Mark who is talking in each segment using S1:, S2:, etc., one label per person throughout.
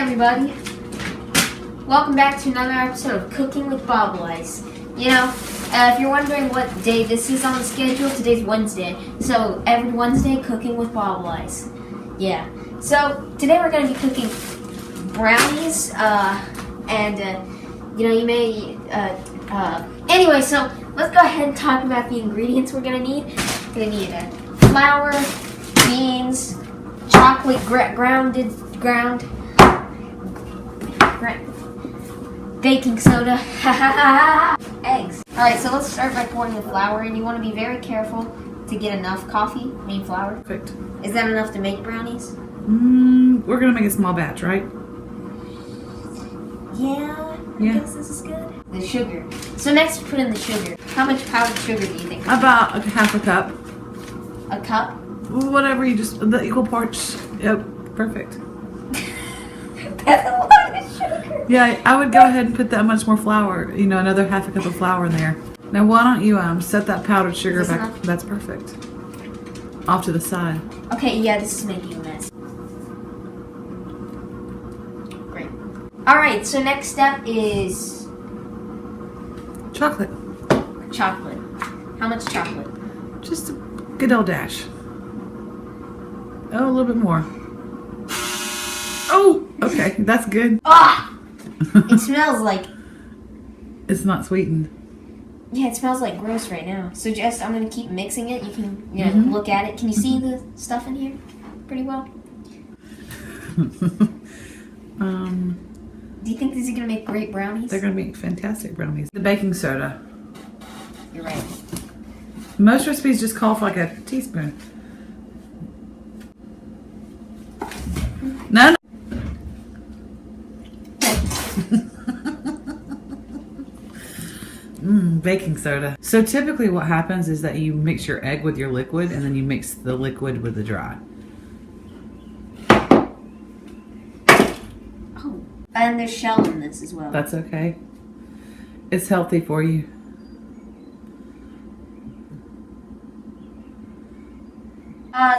S1: everybody. Welcome back to another episode of Cooking with Bobble Ice. You know, if you're wondering what day this is on the schedule, today's Wednesday. So every Wednesday, Cooking with Bobble Ice. Yeah. So today we're going to be cooking brownies, you know, you may, anyway, so let's go ahead and talk about the ingredients we're going to need. We're going to need flour, beans, chocolate ground, baking soda, eggs. Alright, so let's start by pouring the flour in. You want to be very careful to get enough flour.
S2: Perfect.
S1: Is that enough to make brownies?
S2: We're going to make a small batch, right?
S1: Yeah, I guess this is good. The sugar. So next put in the sugar. How much powdered sugar do you think?
S2: About half a cup.
S1: A cup?
S2: Whatever, the equal parts. Yep, perfect.
S1: That's a lot of sugar.
S2: Yeah, I would go ahead and put that much more flour, you know, another half a cup of flour in there. Now why don't you set that powdered sugar back?
S1: Enough?
S2: That's perfect. Off to the side.
S1: Okay, yeah, this is making a mess. Great. Alright, so next step is
S2: Chocolate.
S1: chocolate. How much chocolate?
S2: Just a good old dash. Oh, a little bit more. Oh, okay, that's good.
S1: Ah! It smells like...
S2: It's not sweetened.
S1: Yeah, it smells like gross right now. So I'm going to keep mixing it. You can look at it. Can you see the stuff in here pretty well? Do you think these are going to make great brownies?
S2: They're going to make fantastic brownies. The baking soda.
S1: You're right.
S2: Most recipes just call for like a teaspoon. No. Baking soda. So typically what happens is that you mix your egg with your liquid and then you mix the liquid with the dry.
S1: Oh, and there's shell in this as well.
S2: That's okay. It's healthy for you.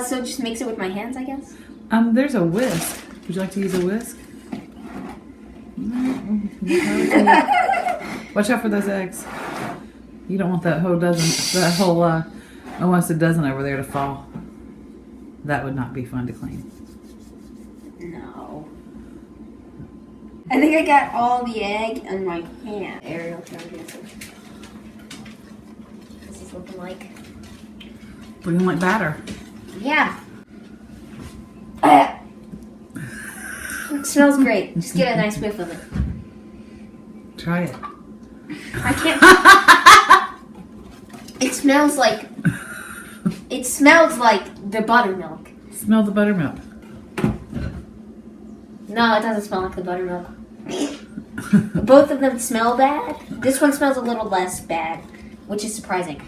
S1: So just mix it with my hands, I guess?
S2: There's a whisk. Would you like to use a whisk? Watch out for those eggs. You don't want that whole almost a dozen over there to fall. That would not be fun to clean.
S1: No. I think I got all the egg in my hand. Ariel, try to guess it. This is looking like...
S2: Looking like batter.
S1: Yeah. It smells great. Just get a nice whiff of it.
S2: Try it.
S1: I can't. It smells like the buttermilk.
S2: Smell the buttermilk.
S1: No, it doesn't smell like the buttermilk. Both of them smell bad. This one smells a little less bad, which is surprising.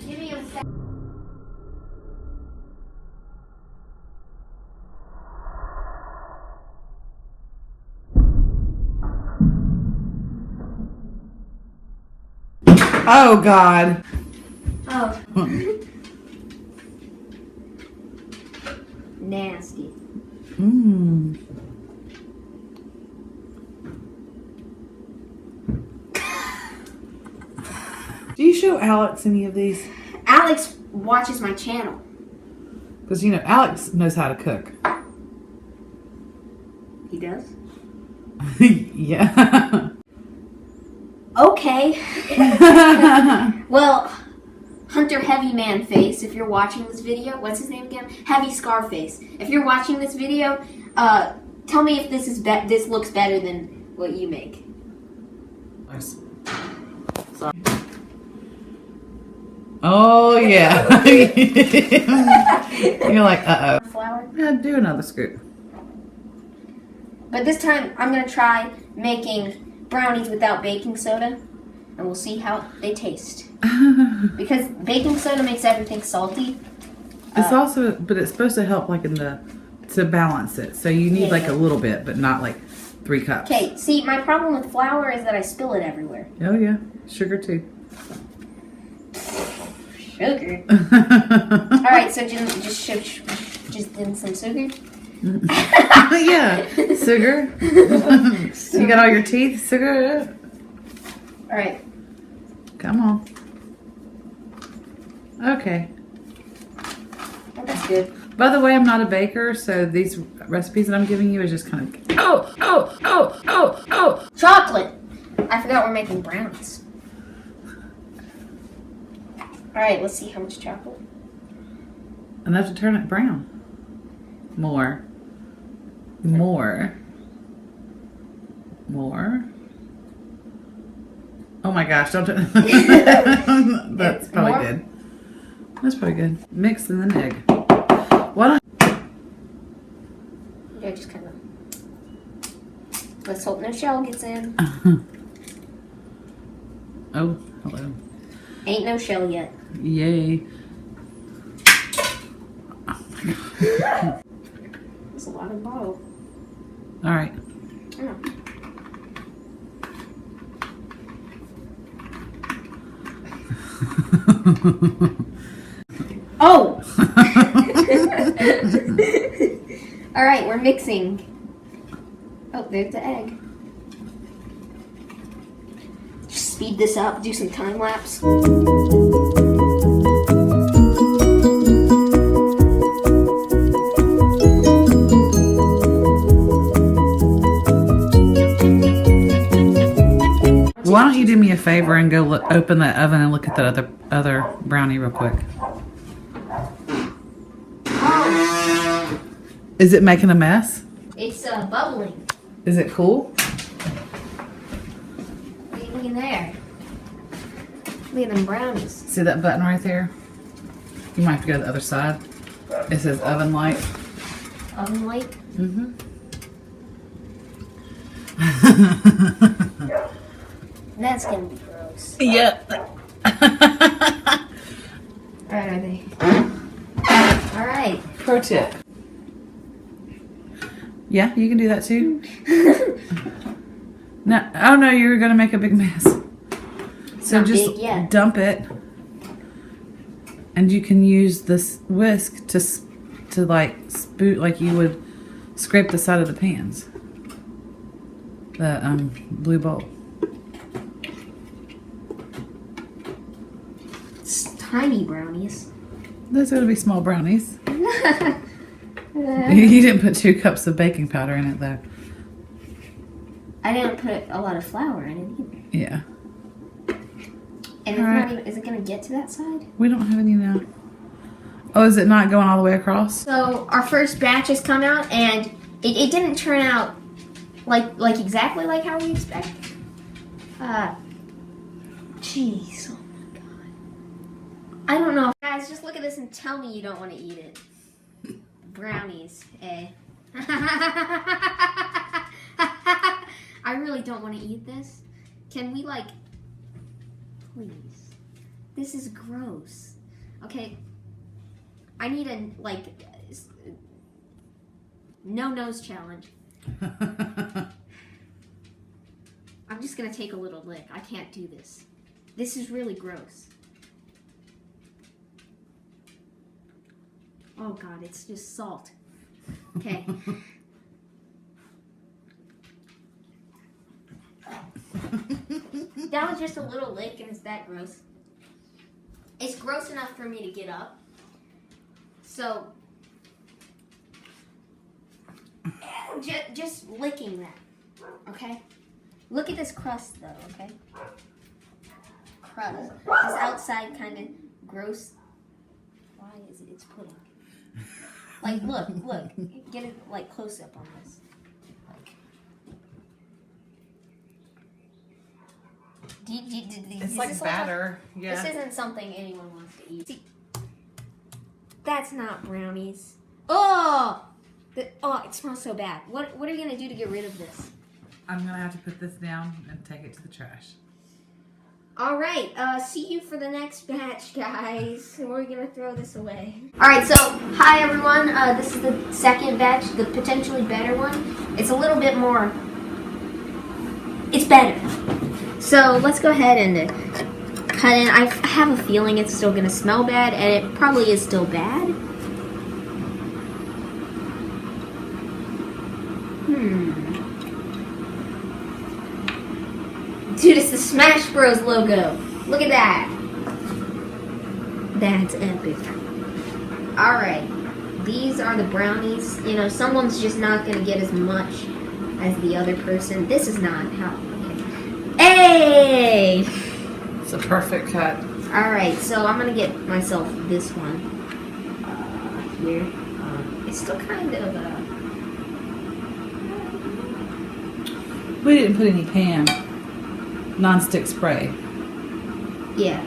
S1: Give me a sec.
S2: Oh God.
S1: Oh. Nasty.
S2: Do you show Alex any of these?
S1: Alex watches my channel.
S2: Because, you know, Alex knows how to cook.
S1: He does?
S2: Yeah.
S1: Okay. Well, Hunter Heavy Man Face, if you're watching this video, what's his name again? Heavy Scarface. If you're watching this video, tell me if this looks better than what you make.
S2: Nice. Sorry. Oh yeah. You're like, uh-oh.
S1: Flour?
S2: Yeah, do another scoop.
S1: But this time, I'm going to try making brownies without baking soda, and we'll see how they taste. Because baking soda makes everything salty.
S2: It's also, but it's supposed to help like to balance it. So you need like a little bit, but not like 3 cups.
S1: Okay, see, my problem with flour is that I spill it everywhere.
S2: Oh yeah, sugar too.
S1: Sugar. All right, so just in some sugar.
S2: Yeah, sugar. You got all your teeth, sugar.
S1: All right.
S2: Come on. Okay.
S1: Oh, that's good.
S2: By the way, I'm not a baker, so these recipes that I'm giving you is just kind of
S1: Chocolate. I forgot we're making brownies. All right, let's see how much chocolate.
S2: enough to turn it brown. More. Oh my gosh, don't that's probably
S1: More?
S2: good. That's probably good. Mix and then egg. Why don't
S1: Yeah, just kind of. Let's hope no shell gets in.
S2: Oh, hello.
S1: Ain't no shell yet.
S2: Yay. Oh my god.
S1: That's a lot of bottle.
S2: Alright.
S1: Oh. Oh! All right, we're mixing. Oh, there's the egg. Just speed this up, do some time lapse.
S2: Why don't you do me a favor and go open that oven and look at that other brownie real quick?
S1: Oh,
S2: Is it making a mess?
S1: it's bubbling.
S2: Is it cool?
S1: Look in there. Look at them brownies.
S2: See that button right there? You might have to go to the other side. It says oven light.
S1: Oven light.
S2: Mm-hmm.
S1: That's gonna be gross.
S2: Yeah.
S1: Alright, are they? Alright.
S2: Pro tip. Yeah, you can do that too. No, oh no, you're gonna make a big mess. So
S1: Not
S2: just
S1: big yet.
S2: dump it, and you can use this whisk to like spoot like you would scrape the side of the pans. The blue bowl.
S1: It's tiny brownies.
S2: Those are gonna be small brownies. You didn't put 2 cups of baking powder in it though.
S1: I didn't put a lot of flour in it either.
S2: Yeah.
S1: And it's not even, is it gonna get to that side?
S2: We don't have any now. Oh, is it not going all the way across?
S1: So our first batch has come out, and it didn't turn out like exactly like how we expected. Jeez, oh my god. I don't know, guys. Just look at this and tell me you don't want to eat it. Brownies, eh? I really don't want to eat this. Can we please? This is gross. Okay. I need a no nose challenge. I'm just gonna take a little lick. I can't do this. This is really gross. Oh god, it's just salt. Okay. That was just a little lick and it's that gross. It's gross enough for me to get up. So, just licking that, okay? Look at this crust though, okay? Crust. This outside kind of gross. Why is it? It's pudding. Like, look. Get it, close up on this.
S2: It's like batter. Yeah.
S1: This isn't something anyone wants to eat. See, that's not brownies. Oh! It smells so bad. What are you going to do to get rid of this?
S2: I'm going to have to put this down and take it to the trash.
S1: Alright, see you for the next batch, guys. We're going to throw this away. Alright, so, hi everyone. This is the second batch, the potentially better one. It's a little bit more... It's better. So, let's go ahead and cut in. I have a feeling it's still gonna smell bad, and it probably is still bad. Dude, it's the Smash Bros logo. Look at that. That's epic. Alright. These are the brownies. You know, someone's just not gonna get as much as the other person. This is not how. Okay. Hey!
S2: It's a perfect cut.
S1: Alright, so I'm gonna get myself this one. Here. It's still kind of
S2: We didn't put any pan non-stick spray.
S1: yeah.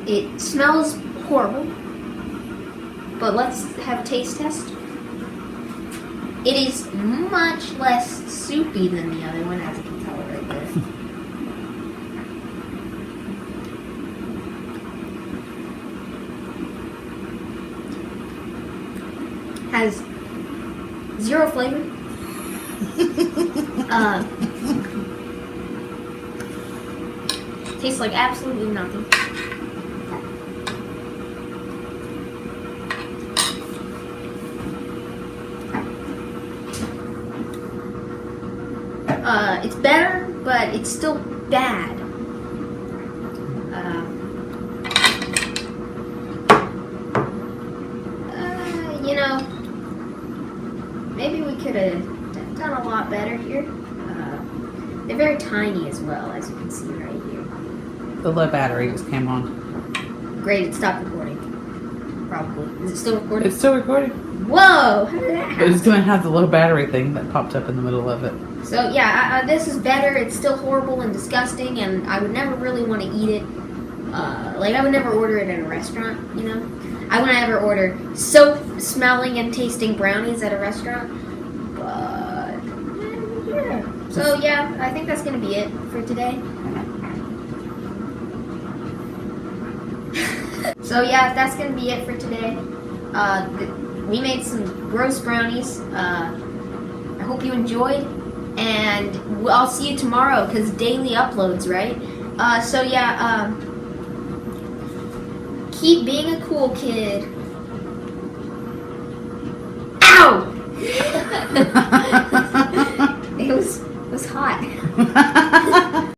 S1: It smells horrible. But let's have a taste test. It is much less soupy than the other one, as you can tell right there. Has 0 flavor. Tastes like absolutely nothing. It's better, but it's still bad. You know, maybe we could have done a lot better here. They're very tiny as well, as you can see right here.
S2: The low battery just came on.
S1: Great, it stopped recording. Probably. Is it still recording?
S2: It's still recording.
S1: Whoa! How did that happen?
S2: But it's going to have the low battery thing that popped up in the middle of it.
S1: So yeah, this is better. It's still horrible and disgusting, and I would never really want to eat it. Like I would never order it at a restaurant. You know, I would never order soap-smelling and tasting brownies at a restaurant. But yeah. So yeah, I think that's gonna be it for today. So yeah, that's gonna be it for today. We made some gross brownies. I hope you enjoyed. And I'll see you tomorrow because daily uploads, right? So yeah, keep being a cool kid. Ow! It was hot.